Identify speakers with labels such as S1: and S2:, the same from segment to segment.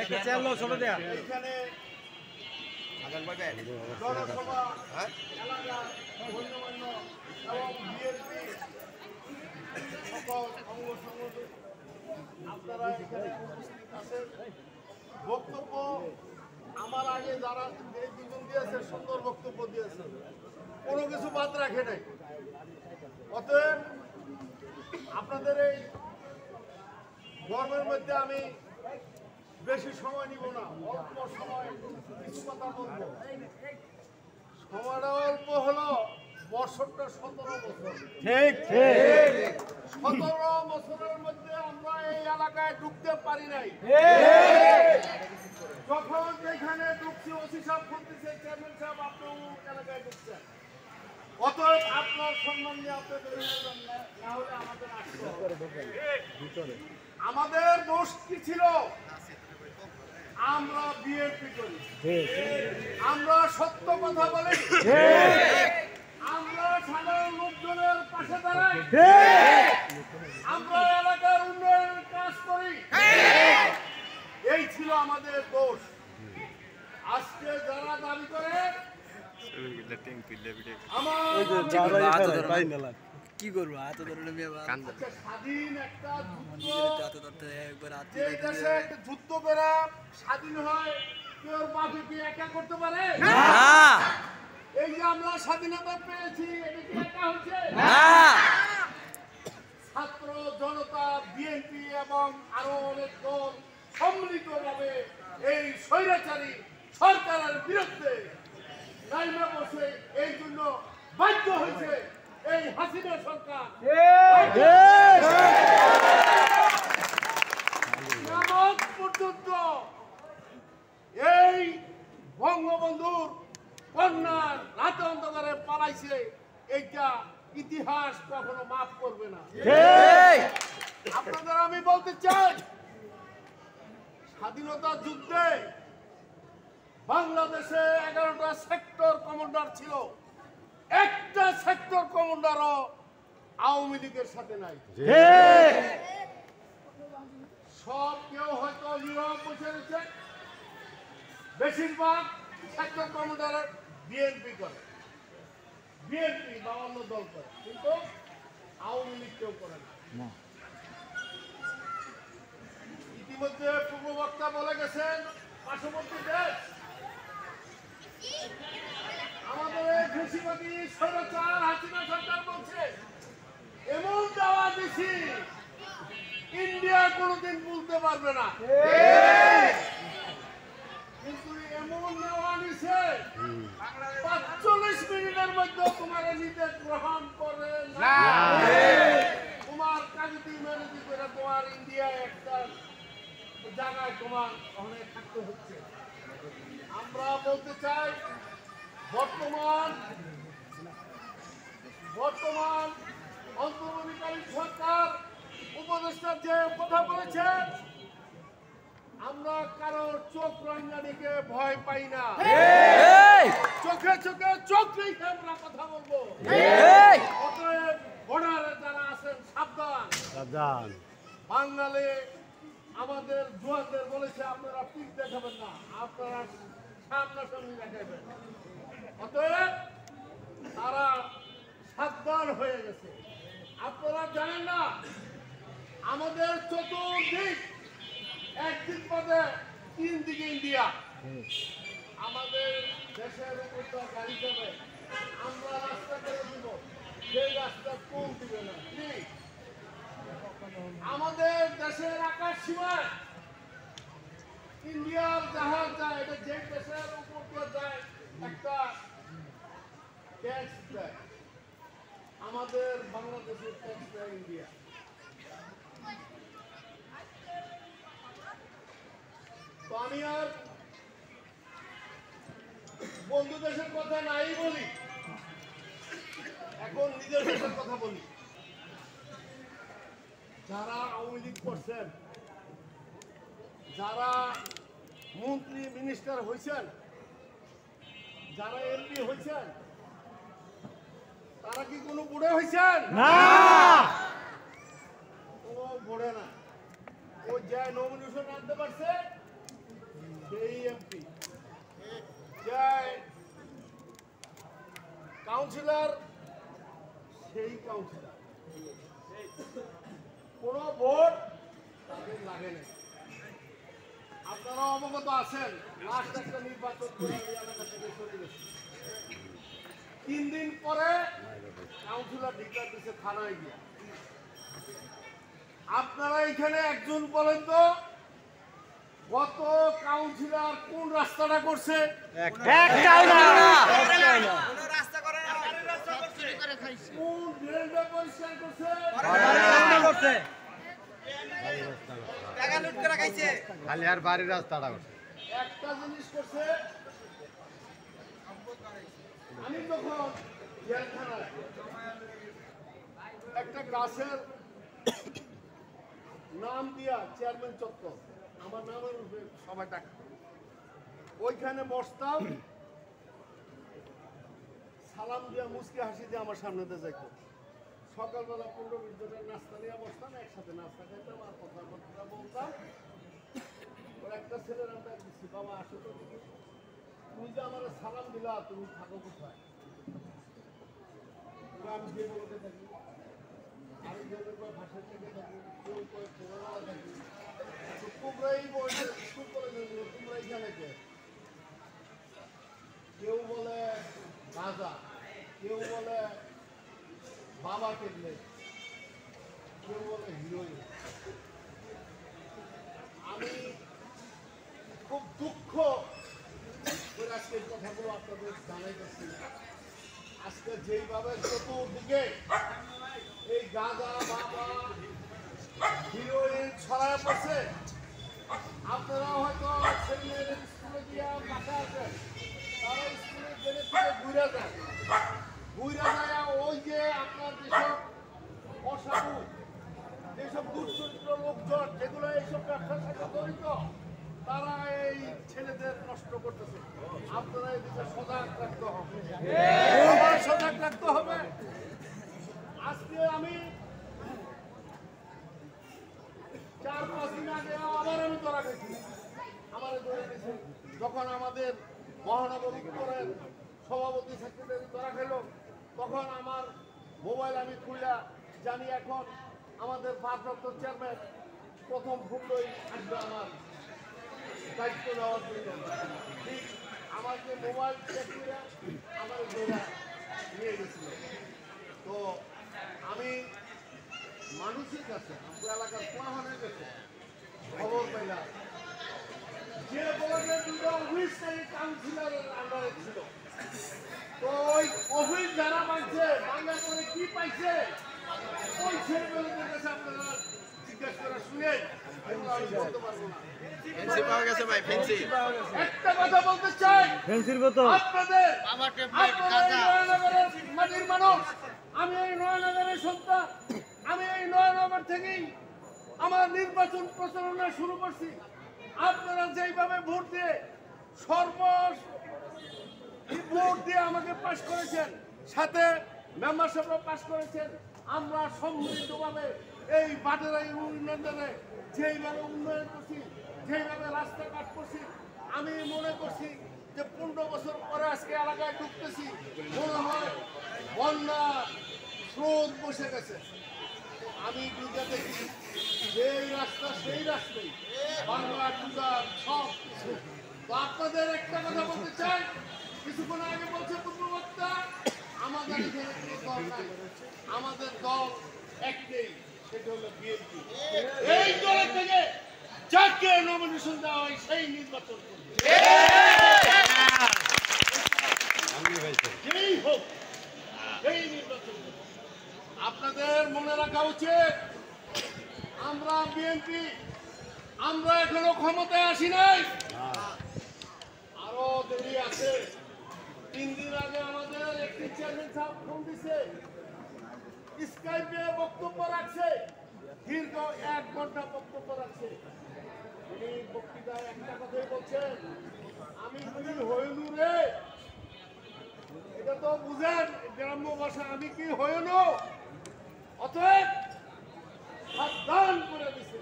S1: একটা চেয়ার ছোট দেয়া
S2: এখানে জনসভা এলাকা গণ্যমান্য এবং বিএনপি সকল অঙ্গ সংগঠন আপনারা এখানে উপস্থিত আছেন। বক্তব্য আমার আগে যারা এই দুজন দিয়েছে সুন্দর বক্তব্য দিয়েছে, কোনো কিছু বাদ রাখে নাই। অতএব আপনাদের এই গর্বের মধ্যে আমি বেশি সময় নিব না, অল্প সময় কিছু কথা বলবো। সময়টা অল্প হলো, বছরটা 17 বছর।
S1: ঠিক
S2: 17 বছরের মধ্যে আমরা এই এলাকায় ঢুকতে পারি নাই। যখন যেখানে ঢুকছি ওসি সাহেব বলতেছে, চেয়ারম্যান সাহেব আপনি এলাকায় ঢুকছেন, অতএব আপনার সম্মান নিয়ে আপনি বেরোবেন না হলে আমাদের আসতে হবে। আমাদের দোষ কি ছিল? আমরা বিএনপি করি, আমরা সত্য কথা বলি, আমরা সাধারণ লোকজনের পাশে দাঁড়াই, আমরা এলাকার উন্নয়নের কাজ করি। এই ছিল আমাদের দোষ। আজকে যারা দাবি করে
S1: কি করবো এত ধরনের
S2: স্বাধীন একটা যুদ্ধ করে স্বাধীন হয়, কেউ বাপে কি একা করতে পারে? এই যে আমরা স্বাধীনতা পেয়েছি, এটা কি একা হচ্ছে? ছাত্র জনতা, বিএনপি এবং আরো অনেক দল সম্মিলিতভাবে এই স্বৈরাচারী সরকারের বিরুদ্ধে নাইমা বসে এই জন্য বাধ্য হয়েছে এই হাসিনা সরকার পর্যন্ত এই বঙ্গবন্ধুর কন্যার রাতে অন্ধকারে পালাইছে। এইটা ইতিহাস কখনো মাফ করবে না। আপনাদের আমি বলতে চাই, স্বাধীনতা যুদ্ধে বাংলাদেশে 11টা সেক্টর কমান্ডার ছিল, একটা সেক্টর কমান্ডারও আওয়ামী লীগের সাথে নাই। সব কেউ হয়তো নীরব বসে রয়েছে, বেশিরভাগ সেক্টর কমান্ডার বিএনপি করে, বিএনপি বা অন্য দল করে, কিন্তু আওয়ামী লীগ কেউ করে না। ইতিমধ্যে পূর্ব বক্তা বলে গেছেন, পার্শ্ববর্তী দেশ আমাদের ঘুষিবাদী স্বৈরাচার হাসিনা সরকার বলছে এমন দাওয়া দিছি ইন্ডিয়া কোনোদিন বলতে পারবে না, কিন্তু এমন নেওয়া নিছে 45 মিনিটের মধ্যে তোমার নিতে গ্রহণ করে না। তোমার কাজটি মেনে করে তোমার ইন্ডিয়া একটা জায়গায় তোমার অনেক থাকতে হচ্ছে। আমরা বলতে চাই, বর্তমান অন্তর্বর্তীকালীন সরকার উপদেষ্টা যে কথা বলেছেন, আমরা কারোর চোখ রাঙ্গানিকে ভয় পাই না, চোখে চোখে চোখ রেখে আমরা কথা বলবো। অতএব বর্ডারে যারা আছেন সাবধান। বাঙালি আমাদের জোয়ানদের বলেছে আপনারা পিঠ দেখাবেন না, আপনারা সামনাসামনি দেখাবেন। অতএব তারা সাবধান হয়ে গেছে। আপনারা জানেন না, আমাদের চতুর্দিক একদিক পথে 3 দিকে ইন্ডিয়া। আমাদের দেশের উপর গাড়ি যাবে, আমরা রাস্তা করে দিব, সেই রাস্তা কোন দিবে না। আমাদের দেশের আকাশ সীমায় ইন্ডিয়ার জাহাজ যায়, এটা যে দেশের উপর দিয়ে যায় একটা ট্যাক্স দেয়, আমাদের বাংলাদেশের ট্যাক্স দেয় ইন্ডিয়া। তো আমি আর বন্ধু দেশের কথা নাই বলি, এখন নিজের দেশের কথা বলি। যারা আওয়ামী লীগ করছেন, যারা মন্ত্রী মিনিস্টার হয়েছেন, যারা এমপি হয়েছেন, তারা কি কোনো বুড়ে হয়েছেন? না, কোনো বুড়ে না। ও যে নমিনেশন আনতে পারছে সেই এমপি, যাই কাউন্সিলর সেই কাউন্সিলর, কোন ভোট তাদের লাগে না। আপনারা অবগত আছেন, লাস্ট একটা নির্বাচন করে এই এলাকা থেকে চলে গেছে। 3 দিন পরে কাউন্সিলর ডিক্লার দিচ্ছে থানায় গিয়ে। আপনারা এখানে একজন বলেন তো, গত কাউন্সিলর কোন রাস্তাটা করছে? কোন ড্রেনটা পরিষ্কার করছে?
S3: খালি আর বাড়ির রাস্তাটা
S2: একটা জিনিস করছে, আমি যখন জেলখানায় একটা গাছের নাম দিয়া চেয়ারম্যান চত্বর, আমার নামের উপরে সবাই ডাকত, ওইখানে বসতাম, সালাম দিয়া মুচকি হাসি দিয়ে আমার সামনেতে যাইত। সকালবেলা 15-20 জনের নাস্তা নিয়ে বসতাম, একসাথে নাস্তা খাইতাম আর কথাবার্তা বলতাম। ওর একটা ছেলের আমরা দিচ্ছি, বাবা আসো তো দেখি, তুমি যে আমার সালাম দিলা, তুমি থাকো কোথায়? আমি যে বলতে থাকি, আরেকজনের পর ভাষার থেকে থাকি, কেউ করে ছোটবেলা থাকি, তোমরাই বলছে স্কুল কলেজে তোমরা এখানে কে? কেউ বলে রাজা, কেউ বলে বাবা টেকলে, কেউ বলে হিরোইন। আমি খুব দুঃখ করে আজকে এই কথাগুলো আপনাদের জানাইতেছি। আজকে যেইভাবে চতুর্দিকে এই গাঁজা বাবা হিরোইন ছড়ায় পড়ছে, আপনারা হয়তো ছেলেমেয়েদের স্কুলে গিয়ে বাসা আছেন, তারা স্কুলে গেলে থেকে ঘুরে যায়, ওই যে আপনার যেসব অসাধু, যেসব দুশ্চরিত্র লোকজন যেগুলো এইসব ব্যবসার সাথে জড়িত, তারা এই ছেলেদের নষ্ট করতেছে। আপনারা এদিকে সজাগ রাখতে হবে, সজাগ রাখতে হবে। আজকে আমি 4-5 দিন আগে আবার আমি ধরা গেছি, আমার ধরে গেছে। যখন আমাদের মহানগর উত্তরের সভাপতি সেক্রেটারি ধরা খেল, তখন আমার মোবাইল আমি খুলে জানি এখন আমাদের ভারপ্রাপ্ত চেয়ারম্যান প্রথম ফুটই আসবে আমার দায়িত্ব নেওয়ার জন্য। ঠিক আমাকে মোবাইল চেক করে আমার জেলা নিয়ে গেছিল। তো আমি মানুষের কাছে, আমাদের এলাকার কোয়াহানের কাছে খবর পাইলাম যে বলে দুটো অফিস কাউন্সিলরের আন্ডারে ছিল। তো ওই অফিস যারা পাইছে, বাংলা করে কি পাইছে, ওই ছেলেগুলোদের কাছে আপনারা জিজ্ঞাসা করে শুনেন, এগুলো আমি বলতে পারবো না। একটা কথা বলতে চাই, আপনাদের মাটির মানুষ, আমি এই নয়নগরের সন্তান, আমি এই নয়নগর থেকেই আমার নির্বাচন প্রচারণা শুরু করছি। আপনারা যেইভাবে ভোট দিয়ে ভোট দিয়ে আমাকে পাস করেছেন, সাথে মেম্বার সাহেবরা পাস করেছেন, আমরা সম্মিলিতভাবে এই বাটেরাই উন্নয়নে যেইভাবে উন্নয়ন করছি, যেইভাবে রাস্তাঘাট করছি, আমি মনে করছি যে 15 বছর পরে আজকে এলাকায় ঢুকতেছি, মনে হয় বন্যা স্রোত বসে গেছে। আমি দুর্গা দেখি যেই রাস্তা সেই রাস্তাই, বাংলা পূজা সব কিছু। তো আপনাদের একটা কথা বলতে চাই, কিছুক্ষণ আগে বলছে পূর্ববক্তা, আমাদের এখানে কোনো দল নাই, আমাদের দল একটাই, সেটা হলো বিএনপি। এই দলের থেকে যাকে নমিনেশন দেওয়া হয় সেই নির্বাচন করবে, যেই হোক সেই নির্বাচন করবে। আপনাদের মনে রাখা উচিত, আমরা বিএনপি, আমরা এখনো ক্ষমতায় আসি নাই, আরো দেরি আছে। 3 দিন আগে আমাদের একটি চেয়ারম্যান সাহেব ফোন দিছে, স্কাইপে বক্তব্য রাখছে, দীর্ঘ 1 ঘন্টা বক্তব্য রাখছে। উনি বক্তৃতায় একটা কথাই বলছেন, আমি কি হইলু রে, এটা তো বুঝেন গ্রাম্য ভাষা, আমি কি হইলু। অতএব সাবধান করে দিছে,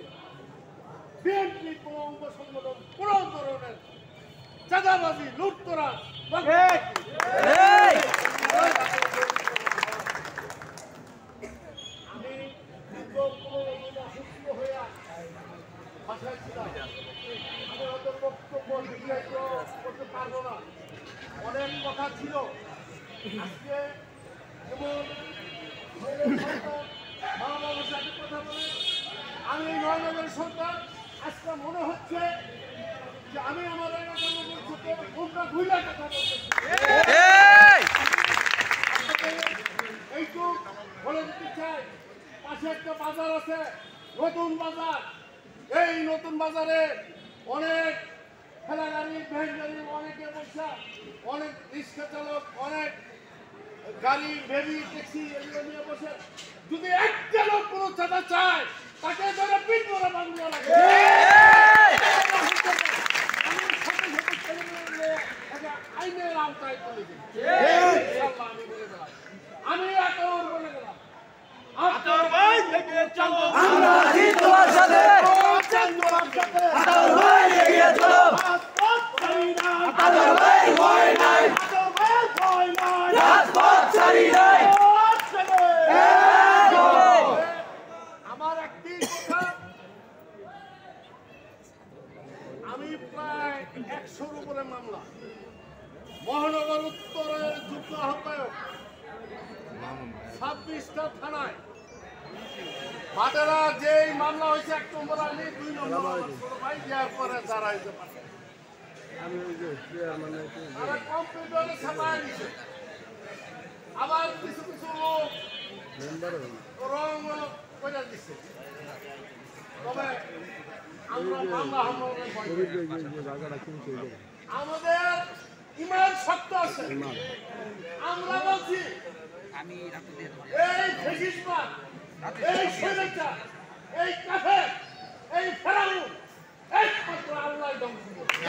S2: বিএনপি কোন অঙ্গ সংগঠন কোন ধরনের চাঁদাবাজি, লুটতরাজ, আমি দীর্ঘ 15 দিন অসুস্থ হয়ে বাসায় ছিলাম। আমি হয়তো বক্তব্য দীর্ঘায়িত করতে পারবো না, অনেক কথা ছিল। আজকে যেমন মা বাবার সাথে কথা বলে আমি এই নয়নগরের সন্তান, আজকে মনে হচ্ছে যে আমি আমার এলাকার লোকের সাথে ঘুমটা ঘুরে কথা বলতেছি। এইটুক বলে দিতে চাই, পাশে একটা বাজার আছে, নতুন বাজার। এই নতুন বাজারে অনেক ঠেলা গাড়ি, ভ্যান গাড়ি, অনেকে বসা, অনেক রিক্সা চালক, অনেক গাড়ি, ভ্যানি, ট্যাক্সি এগুলো নিয়ে বসে। যদি একটা লোক কোনো চাঁদা চায়, তাকে ধরে পিঠ করে বাংলা লাগে। আমি সাথে সাথে ছেলেমেয়ে আইনের আওতায় তুলে দিই। ইনশাআল্লাহ আমি বলে দিলাম, আমি আতর বলে দিলাম, আতর ভাই থেকে চলো, আমরা আছি তোমার সাথে, আতর ভাই এগিয়ে চলো, রাজপথ ছাড়ি না, আতর ভাই ভয় নাই, আতর ভাই ভয় নাই, রাজপথ ছাড়ি নাই। আমার একটি কথা, আমি প্রায় 100-র উপরে মামলা, মহানগর উত্তরের যুগ্ম আহ্বায়ক, 26টা থানায় বাটেরা যেই মামলা হয়েছে 1 নম্বর আনি, 2 নম্বর ভাই দেওয়ার পরে যারা হইতে পারে তারা কম্পিউটারে ছাপায় দিচ্ছে। আবার কিছু কিছু লোক রং করে দিচ্ছে। তবে আমরা মামলা আমাদের ইমান শক্ত আছে। আমরা বলছি এই ফেসিস্টবাদ, এই স্বৈরাচার, এই কাফের, এই ফেরাউন একমাত্র আল্লাহ ধ্বংস করবে।